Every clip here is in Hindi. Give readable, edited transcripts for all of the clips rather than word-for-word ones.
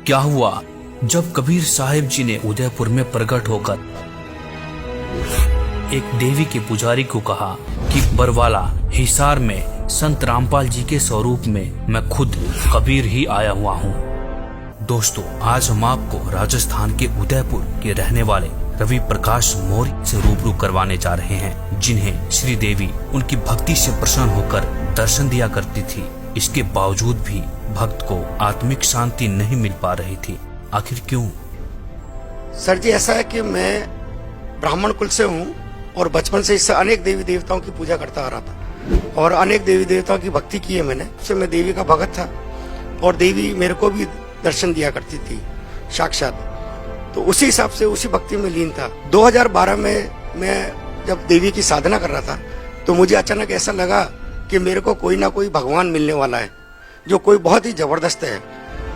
क्या हुआ जब कबीर साहिब जी ने उदयपुर में प्रकट होकर एक देवी के पुजारी को कहा कि बरवाला हिसार में संत रामपाल जी के स्वरूप में मैं खुद कबीर ही आया हुआ हूँ। दोस्तों, आज हम आपको राजस्थान के उदयपुर के रहने वाले रवि प्रकाश मौर्य से रूबरू करवाने जा रहे हैं, जिन्हें श्री देवी उनकी भक्ति से प्रसन्न होकर दर्शन दिया करती थी। इसके बावजूद भी भक्त को आत्मिक शांति नहीं मिल पा रही थी। आखिर क्यों? सर जी, ऐसा है कि मैं ब्राह्मण कुल से हूँ और बचपन से इससे अनेक देवी देवताओं की पूजा करता आ रहा था और अनेक देवी देवताओं की भक्ति की है मैंने। उससे मैं देवी का भगत था और देवी मेरे को भी दर्शन दिया करती थी साक्षात। तो उसी हिसाब से उसी भक्ति में लीन था। 2012 में मैं जब देवी की साधना कर रहा था तो मुझे अचानक ऐसा लगा कि मेरे को कोई ना कोई भगवान मिलने वाला है जो कोई बहुत ही जबरदस्त है।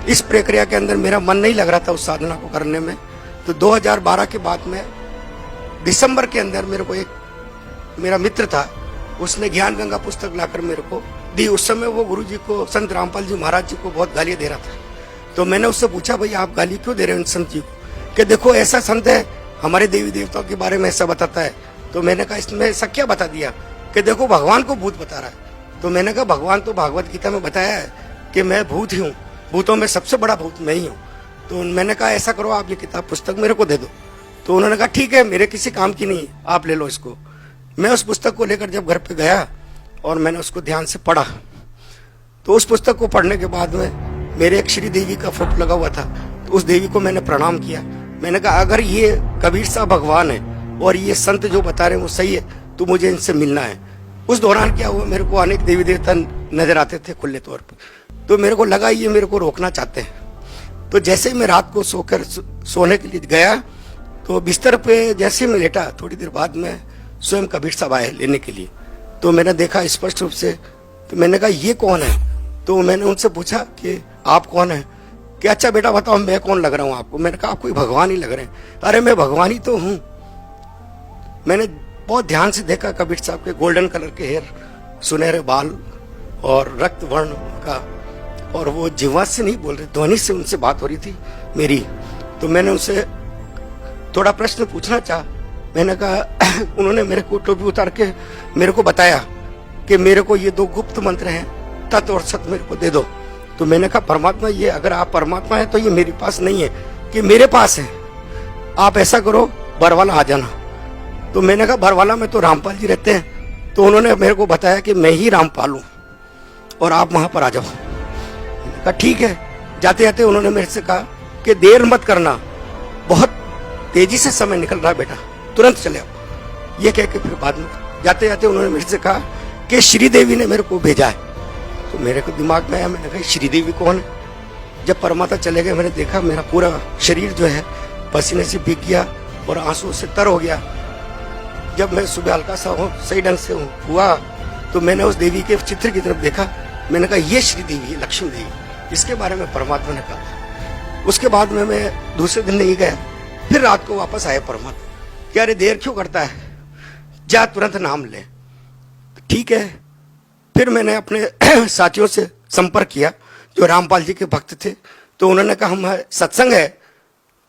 इस प्रक्रिया के अंदर मेरा मन नहीं लग रहा था उस साधना को करने में। तो 2012 के बाद में दिसंबर के अंदर मेरे को एक मेरा मित्र था, उसने ज्ञान गंगा पुस्तक लाकर मेरे को दी। उस समय वो गुरु जी को, संत रामपाल जी महाराज जी को बहुत गालियां दे रहा था। तो मैंने उससे पूछा, भाई आप गाली क्यों दे रहे हो संत जी को? कि देखो ऐसा संत है, हमारे देवी देवताओं के बारे में ऐसा बताता है। तो मैंने कहा इसमें ऐसा क्या बता दिया? कि देखो भगवान को भूत बता रहा है। तो मैंने कहा भगवान तो भागवत गीता में बताया है कि मैं भूत ही हूँ, भूतों में सबसे बड़ा भूत मैं ही हूँ। तो मैंने कहा ऐसा करो, आप ये किताब पुस्तक मेरे को दे दो। तो उन्होंने कहा ठीक है, मेरे किसी काम की नहीं, आप ले लो इसको। मैं उस पुस्तक को लेकर जब घर पे गया और मैंने उसको ध्यान से पढ़ा, तो उस पुस्तक को पढ़ने के बाद में मेरे एक श्री देवी का फोटो लगा हुआ था। तो उस देवी को मैंने प्रणाम किया। मैंने कहा अगर ये कबीर साहब भगवान है और ये संत जो बता रहे हैं वो सही है तो मुझे इनसे मिलना है। उस दौरान क्या हुआ, मेरे को अनेक देवी देवता नजर आते थे खुले तौर पर। तो मेरे को लगा ये मेरे को रोकना चाहते हैं। तो जैसे ही मैं रात को सोने के लिए गया तो बिस्तर पे जैसे ही मैं लेटा, थोड़ी देर बाद में स्वयं कबीर साहब आए लेने के लिए। तो मैंने देखा स्पष्ट रूप से। तो मैंने कहा ये कौन है? तो मैंने उनसे पूछा कि आप कौन है? कि अच्छा बेटा बताओ मैं कौन लग रहा हूँ आपको? मैंने कहा आप कोई भगवान ही लग रहे हैं। अरे मैं भगवान ही तो हूँ। मैंने बहुत ध्यान से देखा कबीर साहब के गोल्डन कलर के हेयर, सुनहरे बाल और रक्त वर्ण का, और वो जिह्वा से नहीं बोल रहे, ध्वनि से उनसे बात हो रही थी मेरी। तो मैंने उनसे थोड़ा प्रश्न पूछना चाहा। मैंने कहा उन्होंने मेरे को टोपी उतार के मेरे को बताया कि मेरे को ये 2 गुप्त मंत्र हैं, तत् और सत मेरे को दे दो। तो मैंने कहा परमात्मा, ये अगर आप परमात्मा है तो ये मेरे पास नहीं है कि मेरे पास है। आप ऐसा करो बरवाला आ जाना। तो मैंने कहा बरवाला में तो रामपाल जी रहते हैं। तो उन्होंने मेरे को बताया कि मैं ही रामपाल हूँ और आप वहां पर आ जाओ। मैंने कहा ठीक है। जाते जाते उन्होंने मेरे से कहा कि देर मत करना, बहुत तेजी से समय निकल रहा है बेटा, तुरंत चले आओ। ये कह के फिर बाद में जाते जाते उन्होंने मेरे से कहा कि श्री देवी ने मेरे को भेजा है। तो मेरे को दिमाग में आया, मैंने कहा श्री देवी कौन है? जब परमात्मा चले गए मैंने देखा मेरा पूरा शरीर जो है पसीने से भीग गया और आंसू से तर हो गया। जब मैं सुबह हल्का सा सही ढंग से हुआ तो मैंने उस देवी के चित्र की तरफ देखा। मैंने कहा ये श्री देवी है, लक्ष्मी देवी, इसके बारे में परमात्मा ने कहा। उसके बाद में मैं दूसरे दिन नहीं गया। फिर रात को वापस आया परमात्मा कि अरे देर क्यों करता है, जा तुरंत नाम ले। ठीक है। फिर मैंने अपने साथियों से संपर्क किया जो रामपाल जी के भक्त थे। तो उन्होंने कहा हम सत्संग है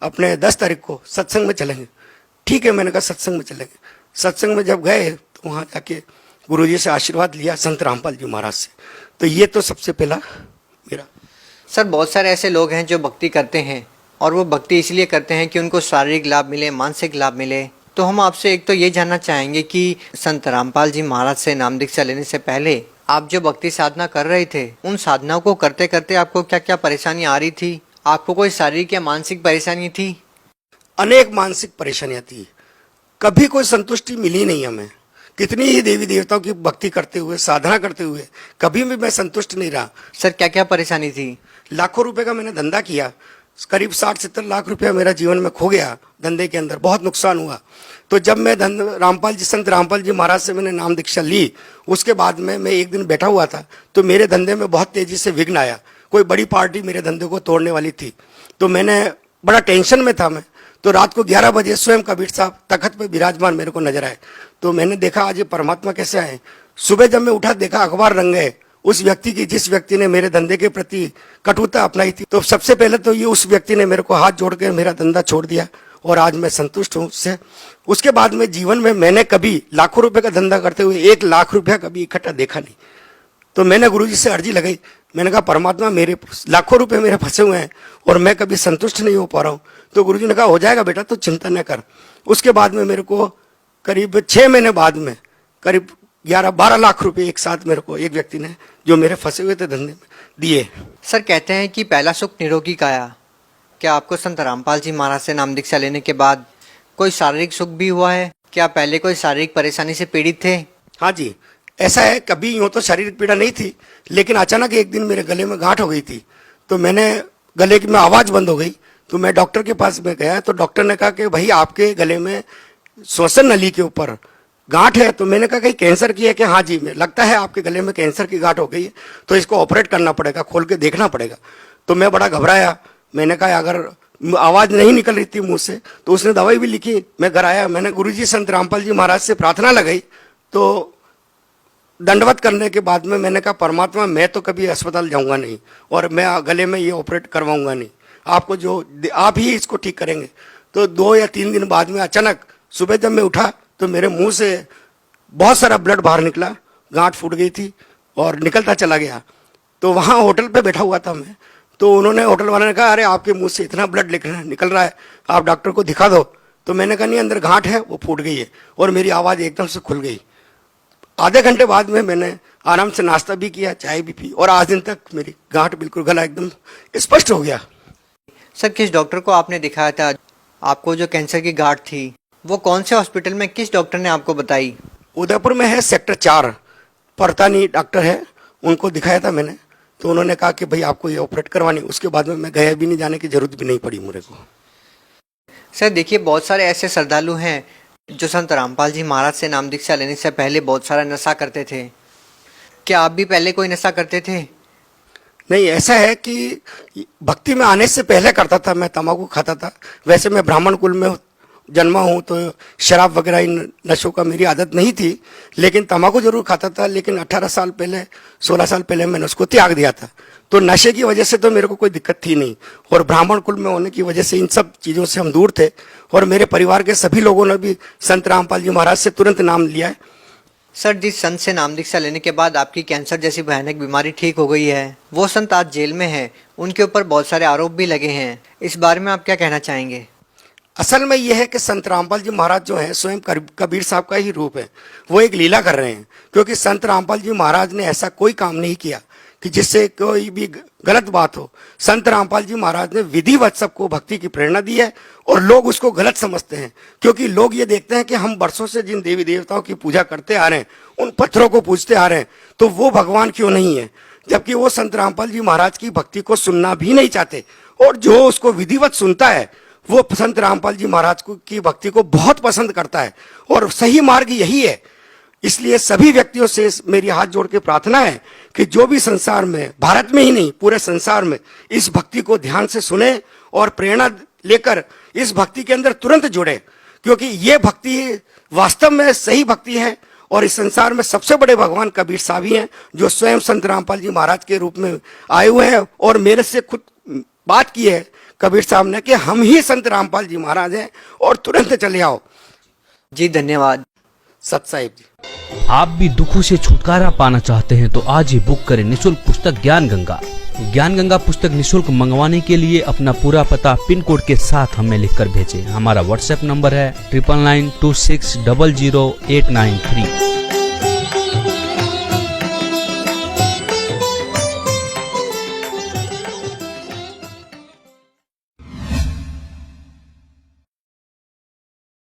अपने 10 तारीख को, सत्संग में चलेंगे। ठीक है, मैंने कहा सत्संग में चलेंगे। सत्संग में जब गए तो वहां जाके गुरुजी से आशीर्वाद लिया, संत रामपाल जी महाराज से। तो ये तो सबसे पहला मेरा। सर, बहुत सारे ऐसे लोग हैं जो भक्ति करते हैं और वो भक्ति इसलिए करते हैं कि उनको शारीरिक लाभ मिले, मानसिक लाभ मिले। तो हम आपसे एक तो ये जानना चाहेंगे कि संत रामपाल जी महाराज से नाम दीक्षा लेने से पहले आप जो भक्ति साधना कर रहे थे, उन साधनाओं को करते करते आपको क्या क्या परेशानी आ रही थी? आपको कोई शारीरिक या मानसिक परेशानी थी? अनेक मानसिक परेशानियां थी, कभी कोई संतुष्टि मिली नहीं हमें। कितनी ही देवी देवताओं की भक्ति करते हुए, साधना करते हुए, कभी भी मैं संतुष्ट नहीं रहा। सर, क्या क्या परेशानी थी? लाखों रुपए का मैंने धंधा किया, करीब 60-70 लाख रुपया मेरा जीवन में खो गया धंधे के अंदर, बहुत नुकसान हुआ। तो जब मैं संत रामपाल जी महाराज से मैंने नाम दीक्षा ली, उसके बाद में मैं एक दिन बैठा हुआ था तो मेरे धंधे में बहुत तेजी से विघ्न आया। कोई बड़ी पार्टी मेरे धंधे को तोड़ने वाली थी। तो मैंने बड़ा टेंशन में था मैं। तो रात को 11 बजे स्वयं कबीर साहब तखत पे विराजमान मेरे को नजर आए। तो मैंने देखा आज ये परमात्मा कैसे आए। सुबह जब मैं उठा देखा अखबार रंग गए, उस व्यक्ति की, जिस व्यक्ति ने मेरे धंधे के प्रति कटुता अपनाई थी, तो सबसे पहले तो ये उस व्यक्ति ने मेरे को हाथ जोड़ के मेरा धंधा छोड़ दिया और आज मैं संतुष्ट हूँ उससे। उसके बाद में जीवन में मैंने कभी लाखों रुपए का धंधा करते हुए 1 लाख रुपया कभी इकट्ठा देखा नहीं। तो मैंने गुरुजी से अर्जी लगाई, मैंने कहा परमात्मा मेरे लाखों रुपए मेरे फंसे हुए हैं और मैं कभी संतुष्ट नहीं हो पा रहा हूँ। तो गुरुजी ने कहा हो जाएगा बेटा, तो चिंता न कर। उसके बाद में मेरे को करीब 6 महीने बाद में करीब 11-12 लाख रुपए एक साथ मेरे को एक व्यक्ति ने, जो मेरे फंसे हुए थे धंधे में, दिए। सर कहते हैं कि पहला सुख निरोगी काया। क्या आपको संत रामपाल जी महाराज से नाम दीक्षा लेने के बाद कोई शारीरिक सुख भी हुआ है? क्या पहले कोई शारीरिक परेशानी से पीड़ित थे? हाँ जी, ऐसा है। कभी यूँ तो शारीरिक पीड़ा नहीं थी, लेकिन अचानक एक दिन मेरे गले में गांठ हो गई थी। तो मैंने गले की में आवाज़ बंद हो गई, तो मैं डॉक्टर के पास में गया। तो डॉक्टर ने कहा कि भाई आपके गले में श्वसन नली के ऊपर गांठ है। तो मैंने कहा कहीं कैंसर की है कि? हाँ जी, लगता है आपके गले में कैंसर की गांठ हो गई है, तो इसको ऑपरेट करना पड़ेगा, खोल के देखना पड़ेगा। तो मैं बड़ा घबराया। मैंने कहा अगर आवाज़ नहीं निकल रही थी मुंह से, तो उसने दवाई भी लिखी। मैं घर आया, मैंने गुरुजी संत रामपाल जी महाराज से प्रार्थना लगाई। तो दंडवत करने के बाद में मैंने कहा परमात्मा मैं तो कभी अस्पताल जाऊंगा नहीं और मैं गले में ये ऑपरेट करवाऊंगा नहीं, आपको जो आप ही इसको ठीक करेंगे। तो 2 या 3 दिन बाद में अचानक सुबह जब मैं उठा तो मेरे मुंह से बहुत सारा ब्लड बाहर निकला, गांठ फूट गई थी और निकलता चला गया। तो वहाँ होटल पे बैठा हुआ था मैं, तो उन्होंने, होटल वाले ने कहा अरे आपके मुंह से इतना ब्लड निकल रहा है, आप डॉक्टर को दिखा दो। तो मैंने कहा नहीं, अंदर गांठ है, वो फूट गई है। और मेरी आवाज़ एकदम से खुल गई। आधे घंटे बाद में मैंने आराम से नाश्ता भी किया, चाय भी पी, और आज दिन तक मेरी गांठ बिल्कुल, गला एकदम स्पष्ट हो गया। सर किस डॉक्टर को आपने दिखाया था? आपको जो कैंसर की गांठ थी वो कौन से हॉस्पिटल में, किस डॉक्टर ने आपको बताई? उदयपुर में है, सेक्टर 4 परतानी डॉक्टर है, उनको दिखाया था मैंने। तो उन्होंने कहा कि भाई आपको ये ऑपरेट करवानी। उसके बाद में मैं गया भी नहीं, जाने की जरूरत भी नहीं पड़ी मेरे को। सर देखिए, बहुत सारे ऐसे श्रद्धालु हैं जो संत रामपाल जी महाराज से नाम दीक्षा लेने से पहले बहुत सारा नशा करते थे। क्या आप भी पहले कोई नशा करते थे? नहीं, ऐसा है कि भक्ति में आने से पहले करता था, मैं तंबाकू खाता था। वैसे मैं ब्राह्मण कुल में जन्मा हूँ, तो शराब वगैरह इन नशों का मेरी आदत नहीं थी, लेकिन तंबाकू जरूर खाता था। लेकिन 18 साल पहले, 16 साल पहले मैंने उसको त्याग दिया था। तो नशे की वजह से तो मेरे को कोई दिक्कत थी नहीं, और ब्राह्मण कुल में होने की वजह से इन सब चीज़ों से हम दूर थे। और मेरे परिवार के सभी लोगों ने भी संत रामपाल जी महाराज से तुरंत नाम लिया है। सर जिस संत से नाम दीक्षा लेने के बाद आपकी कैंसर जैसी भयानक बीमारी ठीक हो गई है, वो संत आज जेल में है, उनके ऊपर बहुत सारे आरोप भी लगे हैं। इस बारे में आप क्या कहना चाहेंगे? असल में यह है कि संत रामपाल जी महाराज जो है स्वयं कबीर साहब का ही रूप है। वो एक लीला कर रहे हैं, क्योंकि संत रामपाल जी महाराज ने ऐसा कोई काम नहीं किया कि जिससे कोई भी गलत बात हो। संत रामपाल जी महाराज ने विधिवत सबको भक्ति की प्रेरणा दी है, और लोग उसको गलत समझते हैं, क्योंकि लोग ये देखते हैं कि हम वर्षों से जिन देवी देवताओं की पूजा करते आ रहे हैं, उन पत्थरों को पूजते आ रहे हैं, तो वो भगवान क्यों नहीं है? जबकि वो संत रामपाल जी महाराज की भक्ति को सुनना भी नहीं चाहते, और जो उसको विधिवत सुनता है वो संत रामपाल जी महाराज की भक्ति को बहुत पसंद करता है, और सही मार्ग यही है। इसलिए सभी व्यक्तियों से मेरी हाथ जोड़ के प्रार्थना है कि जो भी संसार में, भारत में ही नहीं पूरे संसार में, इस भक्ति को ध्यान से सुने और प्रेरणा लेकर इस भक्ति के अंदर तुरंत जुड़े, क्योंकि ये भक्ति वास्तव में सही भक्ति है। और इस संसार में सबसे बड़े भगवान कबीर साहब ही हैं, जो स्वयं संत रामपाल जी महाराज के रूप में आए हुए हैं, और मेरे से खुद बात की है कबीर साहब ने कि हम ही संत रामपाल जी महाराज हैं, और तुरंत चले आओ। जी धन्यवाद। सत साहिब जी। आप भी दुखों से छुटकारा पाना चाहते हैं तो आज ही बुक करें निःशुल्क पुस्तक ज्ञान गंगा। ज्ञान गंगा पुस्तक निःशुल्क मंगवाने के लिए अपना पूरा पता पिन कोड के साथ हमें लिखकर भेजें। हमारा व्हाट्सएप नंबर है 9992600893।